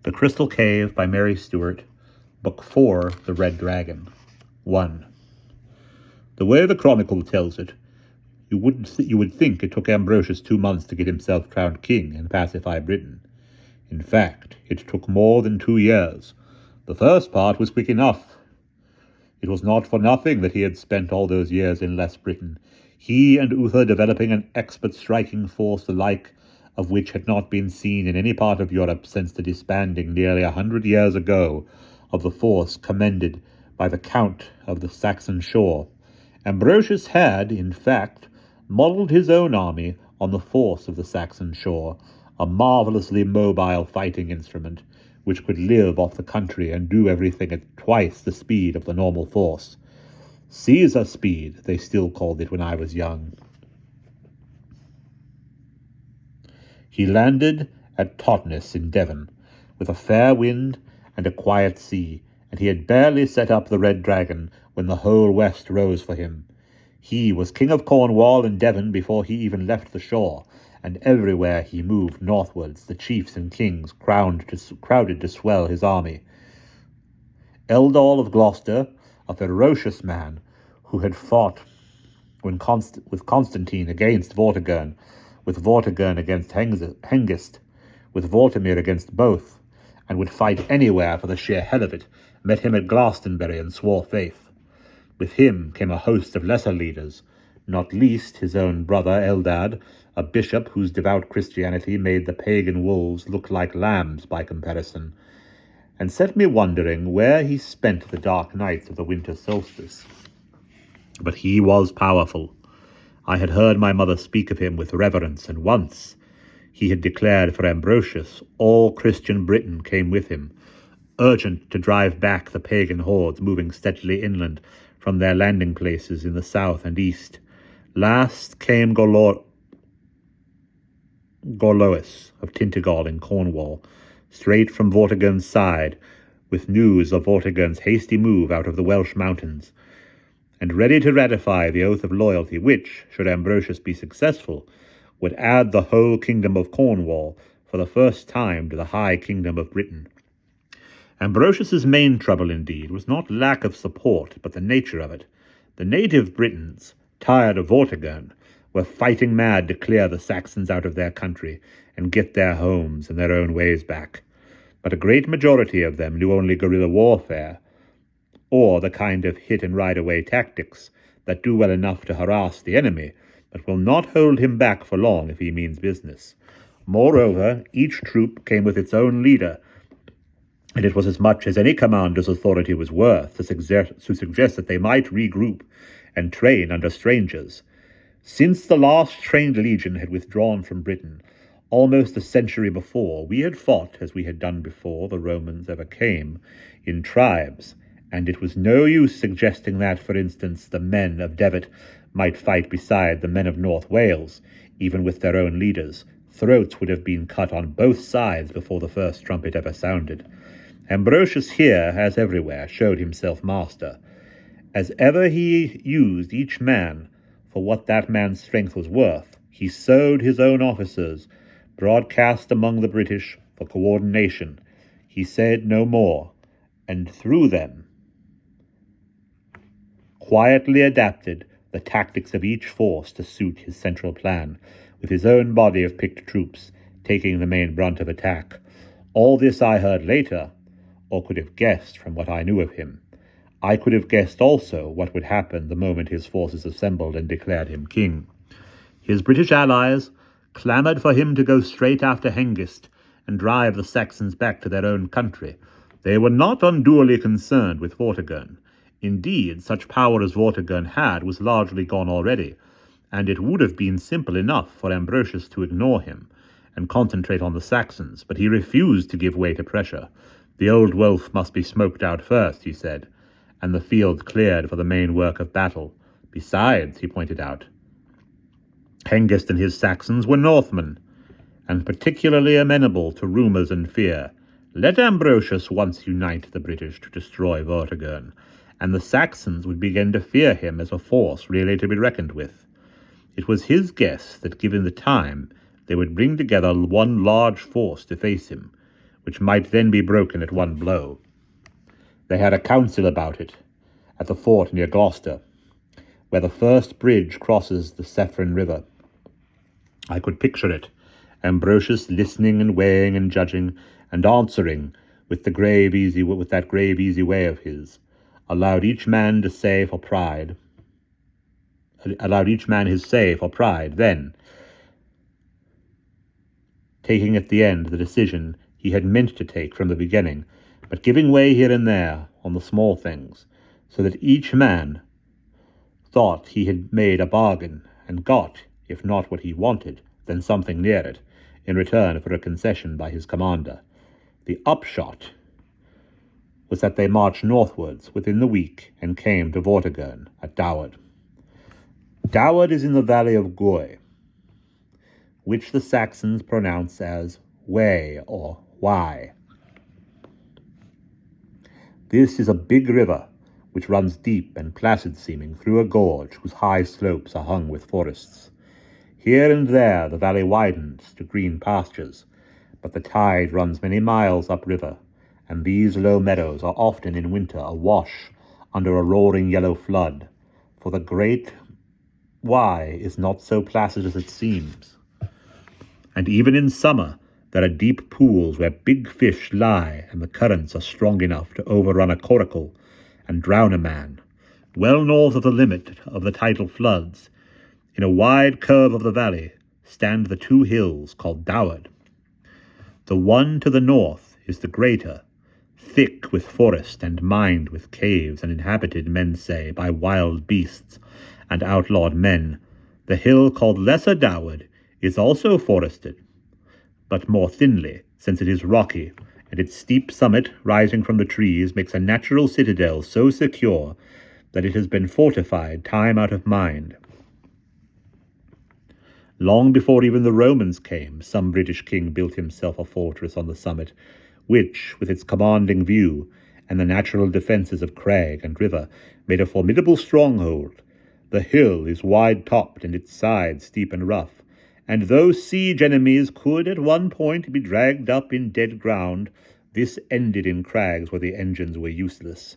The Crystal Cave by Mary Stewart, Book 4, The Red Dragon. 1. The way the chronicle tells it, you would think it took Ambrosius 2 months to get himself crowned king and pacify Britain. In fact, it took more than 2 years. The first part was quick enough. It was not for nothing that he had spent all those years in less Britain, he and Uther developing an expert striking force the like of which had not been seen in any part of Europe since the disbanding nearly 100 years ago of the force commended by the Count of the Saxon shore. Ambrosius had, in fact, modelled his own army on the force of the Saxon shore, a marvellously mobile fighting instrument, which could live off the country and do everything at twice the speed of the normal force. Caesar speed, they still called it when I was young. He landed at Totnes in Devon, with a fair wind and a quiet sea, and he had barely set up the Red Dragon when the whole west rose for him. He was king of Cornwall and Devon before he even left the shore, and everywhere he moved northwards the chiefs and kings crowded to swell his army. Eldol of Gloucester, a ferocious man who had fought with Constantine against Vortigern, with Vortigern against Hengist, with Vortimir against both, and would fight anywhere for the sheer hell of it, met him at Glastonbury and swore faith. With him came a host of lesser leaders, not least his own brother Eldad, a bishop whose devout Christianity made the pagan wolves look like lambs by comparison, and set me wondering where he spent the dark nights of the winter solstice. But he was powerful. I had heard my mother speak of him with reverence, and once he had declared for Ambrosius all Christian Britain came with him, urgent to drive back the pagan hordes moving steadily inland from their landing places in the south and east. Last came Gorlois of Tintagel in Cornwall, straight from Vortigern's side, with news of Vortigern's hasty move out of the Welsh mountains, and ready to ratify the oath of loyalty which, should Ambrosius be successful, would add the whole kingdom of Cornwall for the first time to the high kingdom of Britain. Ambrosius's main trouble, indeed, was not lack of support, but the nature of it. The native Britons, tired of Vortigern, were fighting mad to clear the Saxons out of their country and get their homes and their own ways back. But a great majority of them knew only guerrilla warfare, or the kind of hit-and-ride-away tactics that do well enough to harass the enemy, but will not hold him back for long if he means business. Moreover, each troop came with its own leader, and it was as much as any commander's authority was worth to suggest that they might regroup and train under strangers. Since the last trained legion had withdrawn from Britain, almost a century before, we had fought, as we had done before the Romans ever came, in tribes, and it was no use suggesting that, for instance, the men of Devitt might fight beside the men of North Wales, even with their own leaders. Throats would have been cut on both sides before the first trumpet ever sounded. Ambrosius here, as everywhere, showed himself master. As ever he used each man for what that man's strength was worth, he sowed his own officers broadcast among the British for coordination. He said no more, and through them quietly adapted the tactics of each force to suit his central plan, with his own body of picked troops taking the main brunt of attack. All this I heard later, or could have guessed from what I knew of him. I could have guessed also what would happen the moment his forces assembled and declared him king. His British allies clamoured for him to go straight after Hengist and drive the Saxons back to their own country. They were not unduly concerned with Vortigern. Indeed, such power as Vortigern had was largely gone already, and it would have been simple enough for Ambrosius to ignore him and concentrate on the Saxons, but he refused to give way to pressure. The old wolf must be smoked out first, he said, and the field cleared for the main work of battle. Besides, he pointed out, Hengist and his Saxons were Northmen, and particularly amenable to rumours and fear. Let Ambrosius once unite the British to destroy Vortigern, and the Saxons would begin to fear him as a force really to be reckoned with. It was his guess that, given the time, they would bring together one large force to face him, which might then be broken at one blow. They had a council about it at the fort near Gloucester, where the first bridge crosses the Severn River. I could picture it, Ambrosius listening and weighing and judging and answering with that grave, easy way of his, allowed each man his say for pride. Then, taking at the end the decision he had meant to take from the beginning, but giving way here and there on the small things, so that each man thought he had made a bargain, and got, if not what he wanted, then something near it, in return for a concession by his commander. The upshot was that they marched northwards within the week and came to Vortigern at Doward. Doward is in the valley of Goy, which the Saxons pronounce as Way or Wye. This is a big river which runs deep and placid-seeming through a gorge whose high slopes are hung with forests. Here and there the valley widens to green pastures, but the tide runs many miles upriver, and these low meadows are often in winter awash under a roaring yellow flood, for the great Wye is not so placid as it seems. And even in summer there are deep pools where big fish lie, and the currents are strong enough to overrun a coracle and drown a man. Well north of the limit of the tidal floods, in a wide curve of the valley, stand the two hills called Doward. The one to the north is the greater, thick with forest and mined with caves, and inhabited, men say, by wild beasts and outlawed men. The hill called Lesser Doward is also forested, but more thinly, since it is rocky, and its steep summit, rising from the trees, makes a natural citadel so secure that it has been fortified time out of mind. Long before even the Romans came, some British king built himself a fortress on the summit, which, with its commanding view and the natural defences of crag and river, made a formidable stronghold. The hill is wide-topped and its sides steep and rough, and though siege enemies could at one point be dragged up in dead ground, this ended in crags where the engines were useless.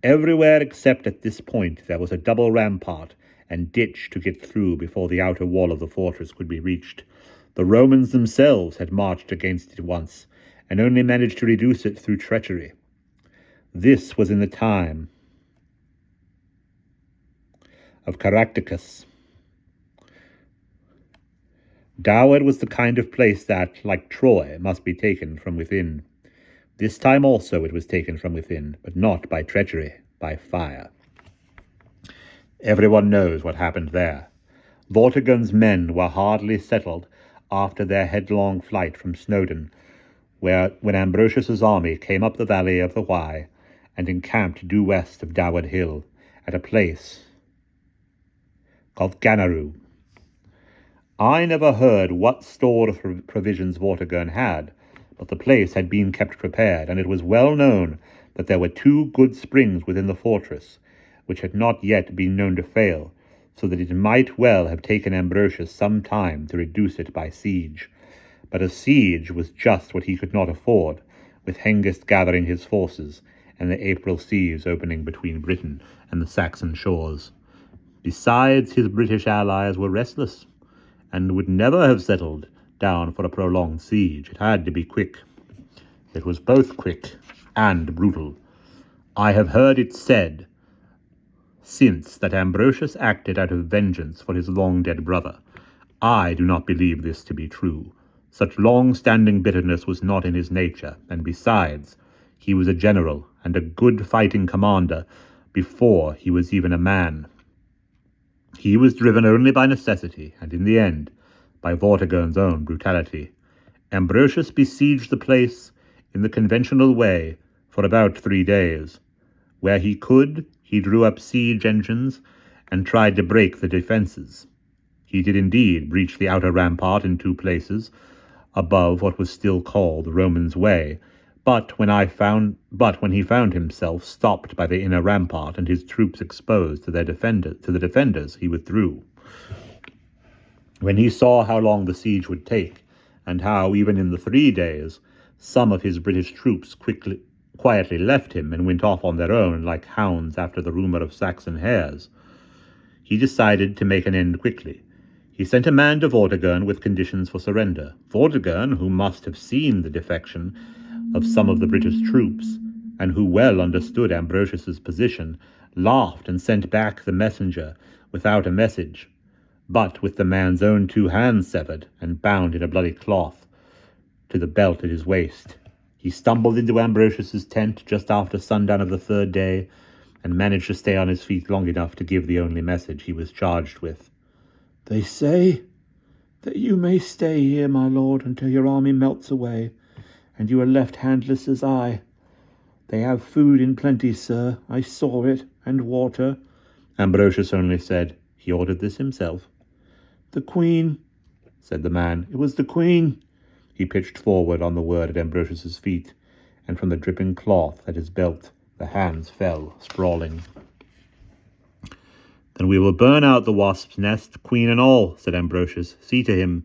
Everywhere except at this point there was a double rampart and ditch to get through before the outer wall of the fortress could be reached. The Romans themselves had marched against it once, and only managed to reduce it through treachery. This was in the time of Caractacus. Doward was the kind of place that, like Troy, must be taken from within. This time also it was taken from within, but not by treachery, by fire. Everyone knows what happened there. Vortigern's men were hardly settled after their headlong flight from Snowdon, when Ambrosius's army came up the valley of the Wye and encamped due west of Doward Hill at a place called Ganaroo. I never heard what store of provisions Vortigern had, but the place had been kept prepared, and it was well known that there were 2 good springs within the fortress, which had not yet been known to fail, so that it might well have taken Ambrosius some time to reduce it by siege. But a siege was just what he could not afford, with Hengist gathering his forces, and the April seas opening between Britain and the Saxon shores. Besides, his British allies were restless, and would never have settled down for a prolonged siege. It had to be quick. It was both quick and brutal. I have heard it said since that Ambrosius acted out of vengeance for his long-dead brother. I do not believe this to be true. Such long-standing bitterness was not in his nature, and besides, he was a general and a good fighting commander before he was even a man. He was driven only by necessity, and in the end, by Vortigern's own brutality. Ambrosius besieged the place in the conventional way for about 3 days. Where he could, he drew up siege engines and tried to break the defences. He did indeed breach the outer rampart in 2 places, above what was still called the Romans' Way, but when he found himself stopped by the inner rampart and his troops exposed to the defenders, he withdrew. When he saw how long the siege would take, and how, even in the 3 days, Some of his British troops quietly left him and went off on their own like hounds after the rumor of Saxon hares. He decided to make an end quickly. He sent a man to Vortigern with conditions for surrender. Vortigern, who must have seen the defection of some of the British troops, and who well understood Ambrosius's position, laughed and sent back the messenger without a message, but with the man's own 2 hands severed and bound in a bloody cloth to the belt at his waist. He stumbled into Ambrosius's tent just after sundown of the 3rd day, and managed to stay on his feet long enough to give the only message he was charged with. "They say that you may stay here, my lord, until your army melts away, and you are left handless as I. They have food in plenty, sir. I saw it, and water." Ambrosius only said, "He ordered this himself." "The Queen," said the man. "It was the Queen." He pitched forward on the word at Ambrosius's feet, and from the dripping cloth at his belt the hands fell sprawling. "Then we will burn out the wasp's nest, queen and all," said Ambrosius. "See to him."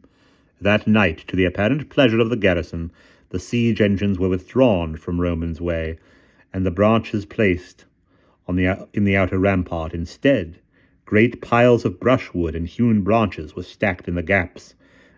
That night, to the apparent pleasure of the garrison, the siege engines were withdrawn from Roman's Way, and the branches placed in the outer rampart. Instead, great piles of brushwood and hewn branches were stacked in the gaps,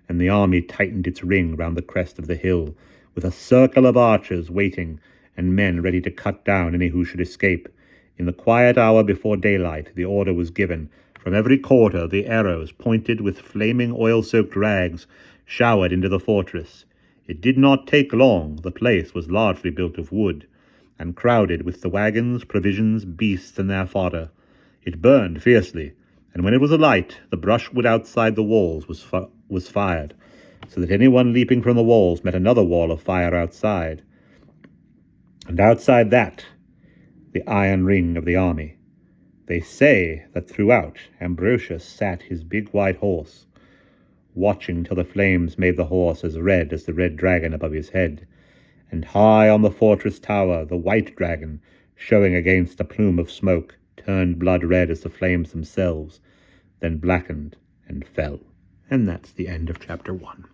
and the army tightened its ring round the crest of the hill, with a circle of archers waiting and men ready to cut down any who should escape. In the quiet hour before daylight, the order was given. From every quarter, the arrows, pointed with flaming oil-soaked rags, showered into the fortress. It did not take long. The place was largely built of wood, and crowded with the wagons, provisions, beasts, and their fodder. It burned fiercely, and when it was alight, the brushwood outside the walls was fired, so that anyone leaping from the walls met another wall of fire outside. And outside that, the iron ring of the army. They say that throughout Ambrosius sat his big white horse, watching till the flames made the horse as red as the red dragon above his head, and high on the fortress tower the white dragon, showing against a plume of smoke, turned blood red as the flames themselves, then blackened and fell. And that's the end of chapter 1.